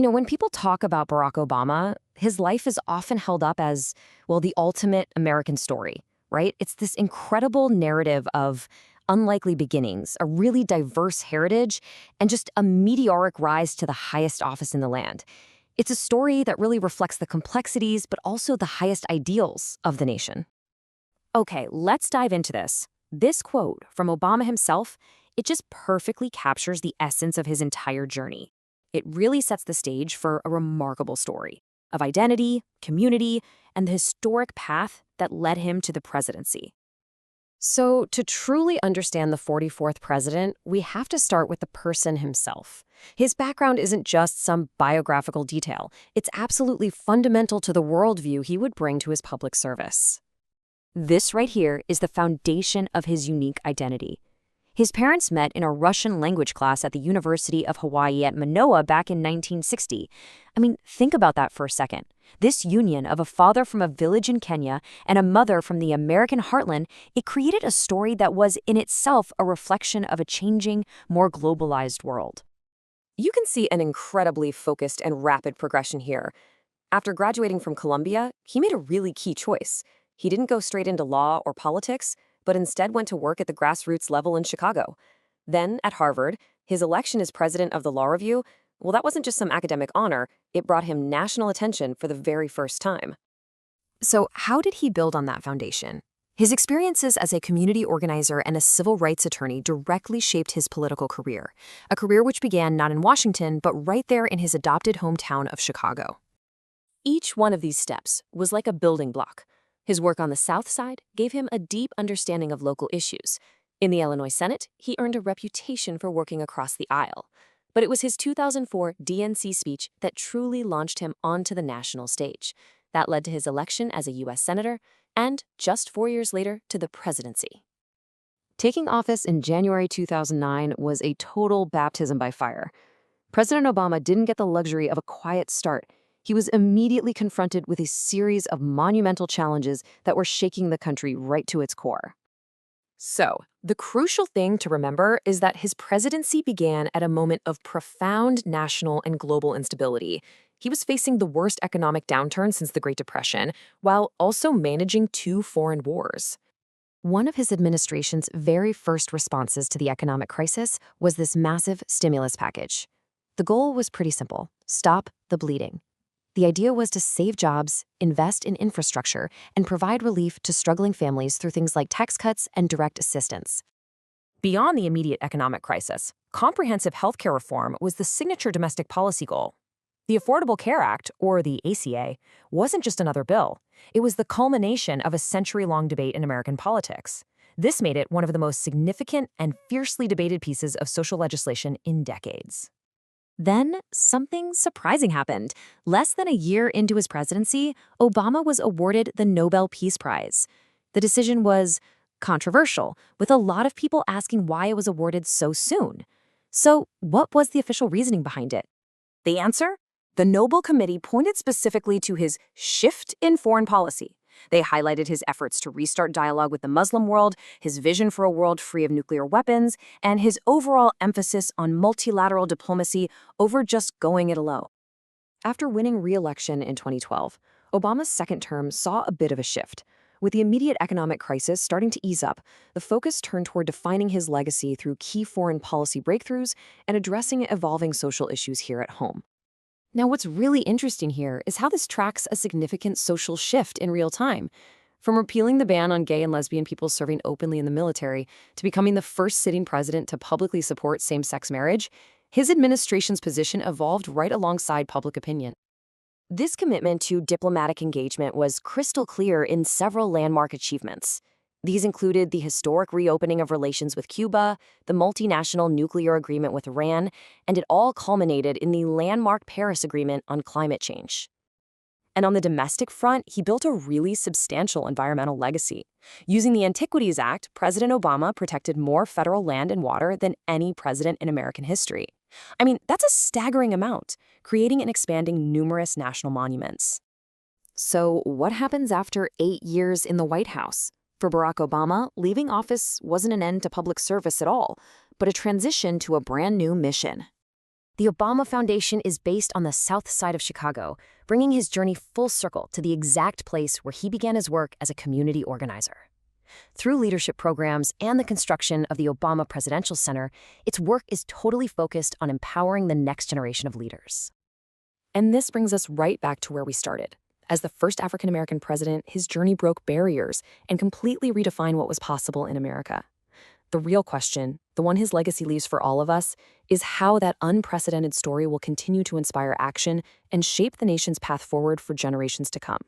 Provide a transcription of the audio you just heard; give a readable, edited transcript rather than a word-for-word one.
When people talk about Barack Obama, his life is often held up as, well, the ultimate American story, right? It's this incredible narrative of unlikely beginnings, a really diverse heritage, and just a meteoric rise to the highest office in the land. It's a story that really reflects the complexities, but also the highest ideals of the nation. Okay, let's dive into this. This quote from Obama himself, it just perfectly captures the essence of his entire journey. It really sets the stage for a remarkable story of identity, community, and the historic path that led him to the presidency. So, to truly understand the 44th president, we have to start with the person himself. His background isn't just some biographical detail, it's absolutely fundamental to the worldview he would bring to his public service. This right here is the foundation of his unique identity. His parents met in a Russian language class at the University of Hawaii at Manoa back in 1960. Think about that for a second. This union of a father from a village in Kenya and a mother from the American heartland, it created a story that was in itself a reflection of a changing, more globalized world. You can see an incredibly focused and rapid progression here. After graduating from Columbia, he made a really key choice. He didn't go straight into law or politics, but instead went to work at the grassroots level in Chicago. Then, at Harvard, his election as president of the Law Review, well, that wasn't just some academic honor, it brought him national attention for the very first time. So, how did he build on that foundation? His experiences as a community organizer and a civil rights attorney directly shaped his political career, a career which began not in Washington, but right there in his adopted hometown of Chicago. Each one of these steps was like a building block. His work on the South Side gave him a deep understanding of local issues. In the Illinois Senate, he earned a reputation for working across the aisle. But it was his 2004 DNC speech that truly launched him onto the national stage. That led to his election as a U.S. Senator, and just 4 years later, to the presidency. Taking office in January 2009 was a total baptism by fire. President Obama didn't get the luxury of a quiet start. He was immediately confronted with a series of monumental challenges that were shaking the country right to its core. So, the crucial thing to remember is that his presidency began at a moment of profound national and global instability. He was facing the worst economic downturn since the Great Depression, while also managing 2 foreign wars. One of his administration's very first responses to the economic crisis was this massive stimulus package. The goal was pretty simple: stop the bleeding. The idea was to save jobs, invest in infrastructure, and provide relief to struggling families through things like tax cuts and direct assistance. Beyond the immediate economic crisis, comprehensive healthcare reform was the signature domestic policy goal. The Affordable Care Act, or the ACA, wasn't just another bill. It was the culmination of a century-long debate in American politics. This made it one of the most significant and fiercely debated pieces of social legislation in decades. Then, something surprising happened. Less than a year into his presidency, Obama was awarded the Nobel Peace Prize. The decision was controversial, with a lot of people asking why it was awarded so soon. So, what was the official reasoning behind it? The answer? The Nobel Committee pointed specifically to his shift in foreign policy. They highlighted his efforts to restart dialogue with the Muslim world, his vision for a world free of nuclear weapons, and his overall emphasis on multilateral diplomacy over just going it alone. After winning re-election in 2012, Obama's second term saw a bit of a shift. With the immediate economic crisis starting to ease up, the focus turned toward defining his legacy through key foreign policy breakthroughs and addressing evolving social issues here at home. Now, what's really interesting here is how this tracks a significant social shift in real time. From repealing the ban on gay and lesbian people serving openly in the military to becoming the first sitting president to publicly support same-sex marriage, his administration's position evolved right alongside public opinion. This commitment to diplomatic engagement was crystal clear in several landmark achievements. These included the historic reopening of relations with Cuba, the multinational nuclear agreement with Iran, and it all culminated in the landmark Paris Agreement on climate change. And on the domestic front, he built a really substantial environmental legacy. Using the Antiquities Act, President Obama protected more federal land and water than any president in American history. That's a staggering amount, creating and expanding numerous national monuments. So, what happens after 8 years in the White House? For Barack Obama, leaving office wasn't an end to public service at all, but a transition to a brand new mission. The Obama Foundation is based on the South Side of Chicago, bringing his journey full circle to the exact place where he began his work as a community organizer. Through leadership programs and the construction of the Obama Presidential Center, its work is totally focused on empowering the next generation of leaders. And this brings us right back to where we started. As the first African-American president, his journey broke barriers and completely redefined what was possible in America. The real question, the one his legacy leaves for all of us, is how that unprecedented story will continue to inspire action and shape the nation's path forward for generations to come.